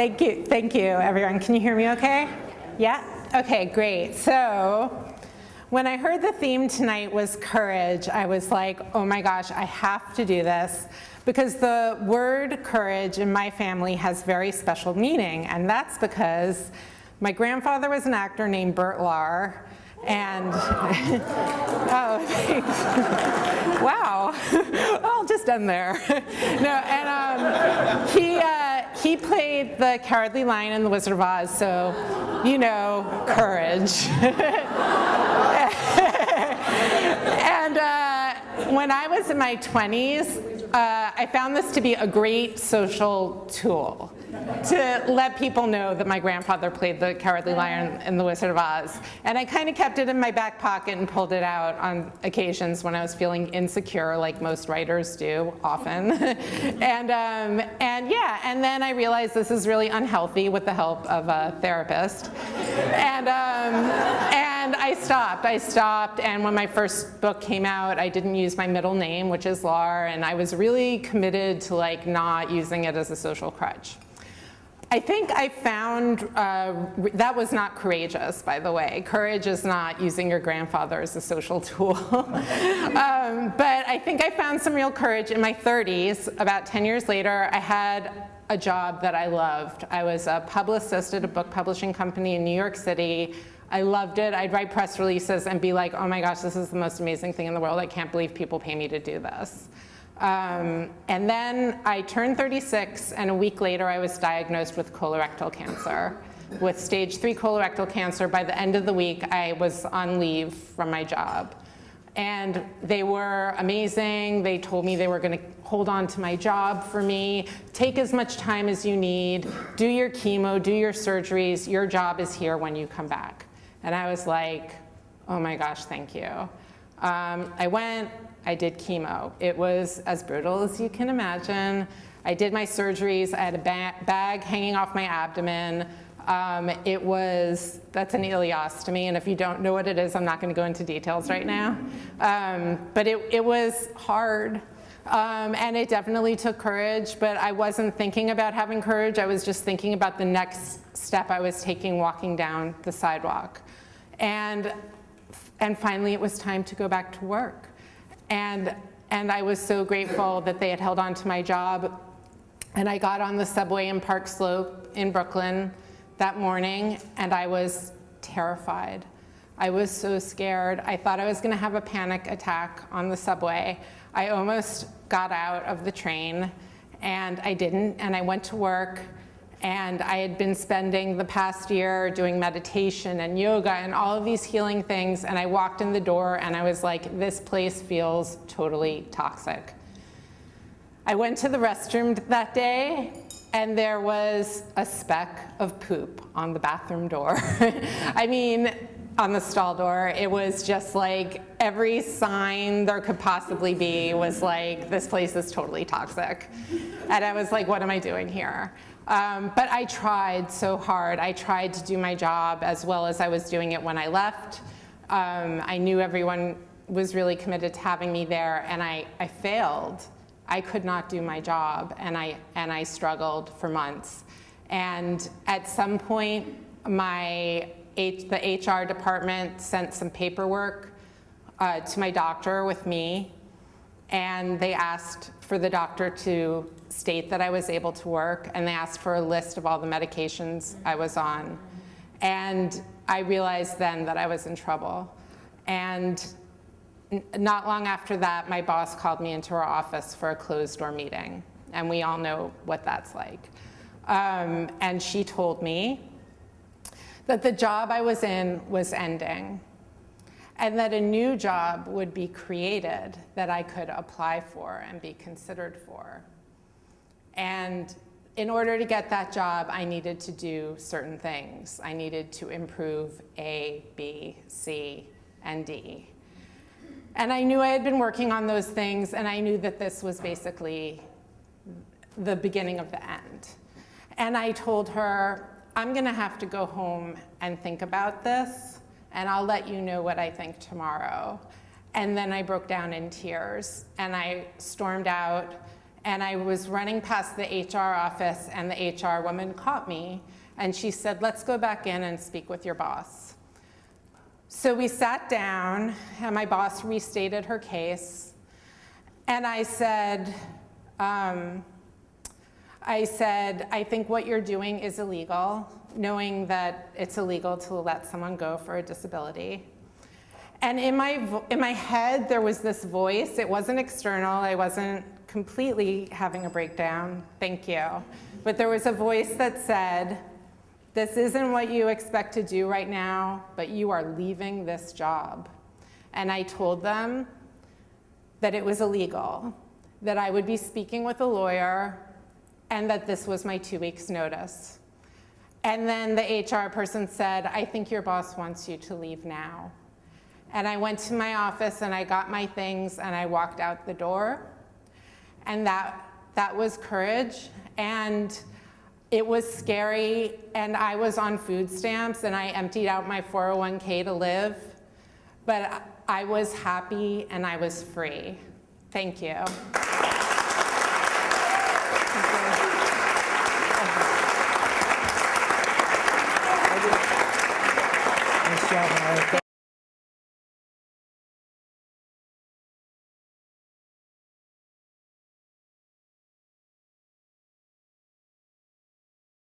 Thank you, everyone. Can you hear me okay? Yeah? Okay, great. So when I heard the theme tonight was courage, I was like, oh my gosh, I have to do this, because the word courage in my family has very special meaning, and that's because my grandfather was an actor named Bert Lahr, and oh, thanks. Wow, I'll just end there. No, and he played the Cowardly Lion in The Wizard of Oz, so you know, courage. And when I was in my 20s, I found this to be a great social tool to let people know that my grandfather played the Cowardly Lion in The Wizard of Oz. And I kind of kept it in my back pocket and pulled it out on occasions when I was feeling insecure, like most writers do often. and then I realized this is really unhealthy with the help of a therapist. And I stopped, and when my first book came out, I didn't use my middle name, which is Lahr, and I was really committed to like not using it as a social crutch. I think I found, that was not courageous, by the way. Courage is not using your grandfather as a social tool. But I think I found some real courage in my 30s. About 10 years later, I had a job that I loved. I was a publicist at a book publishing company in New York City. I loved it. I'd write press releases and be like, oh my gosh, this is the most amazing thing in the world. I can't believe people pay me to do this. And then I turned 36, and a week later I was diagnosed with colorectal cancer, with stage 3 colorectal cancer. By the end of the week, I was on leave from my job. And they were amazing. They told me they were going to hold on to my job for me, take as much time as you need, do your chemo, do your surgeries, your job is here when you come back. And I was like, oh my gosh, thank you. I went, I did chemo. It was as brutal as you can imagine. I did my surgeries. I had a bag hanging off my abdomen. That's an ileostomy, and if you don't know what it is, I'm not going to go into details right now. But it was hard, and it definitely took courage, but I wasn't thinking about having courage. I was just thinking about the next step I was taking walking down the sidewalk. And finally, it was time to go back to work. And I was so grateful that they had held on to my job. And I got on the subway in Park Slope in Brooklyn that morning, and I was terrified. I was so scared. I thought I was going to have a panic attack on the subway. I almost got out of the train, and I didn't, and I went to work. And I had been spending the past year doing meditation and yoga and all of these healing things, and I walked in the door and I was like, this place feels totally toxic. I went to the restroom that day, and there was a speck of poop on the bathroom door. I mean, on the stall door. It was just like every sign there could possibly be was like, this place is totally toxic. And I was like, what am I doing here? But I tried so hard. I tried to do my job as well as I was doing it when I left. I knew everyone was really committed to having me there, and I failed. I could not do my job, and I struggled for months. And at some point, the HR department sent some paperwork to my doctor with me, and they asked for the doctor to state that I was able to work, and they asked for a list of all the medications I was on. And I realized then that I was in trouble. And not long after that, my boss called me into her office for a closed-door meeting, and we all know what that's like. And she told me that the job I was in was ending, and that a new job would be created that I could apply for and be considered for. And in order to get that job, I needed to do certain things. I needed to improve A, B, C, and D. And I knew I had been working on those things, and I knew that this was basically the beginning of the end. And I told her, I'm gonna have to go home and think about this, and I'll let you know what I think tomorrow. And then I broke down in tears, and I stormed out, And I was running past the HR office, and the HR woman caught me, and she said, let's go back in and speak with your boss. So we sat down, and my boss restated her case, and I said, I think what you're doing is illegal, knowing that it's illegal to let someone go for a disability. And in my head, there was this voice. It wasn't external. I wasn't completely having a breakdown. Thank you. But there was a voice that said, this isn't what you expect to do right now, but you are leaving this job. And I told them that it was illegal, that I would be speaking with a lawyer, and that this was my 2 weeks' notice. And then the HR person said, I think your boss wants you to leave now. And I went to my office, and I got my things, and I walked out the door. And that was courage, and it was scary, and I was on food stamps, and I emptied out my 401k to live, but I was happy, and I was free. Thank you.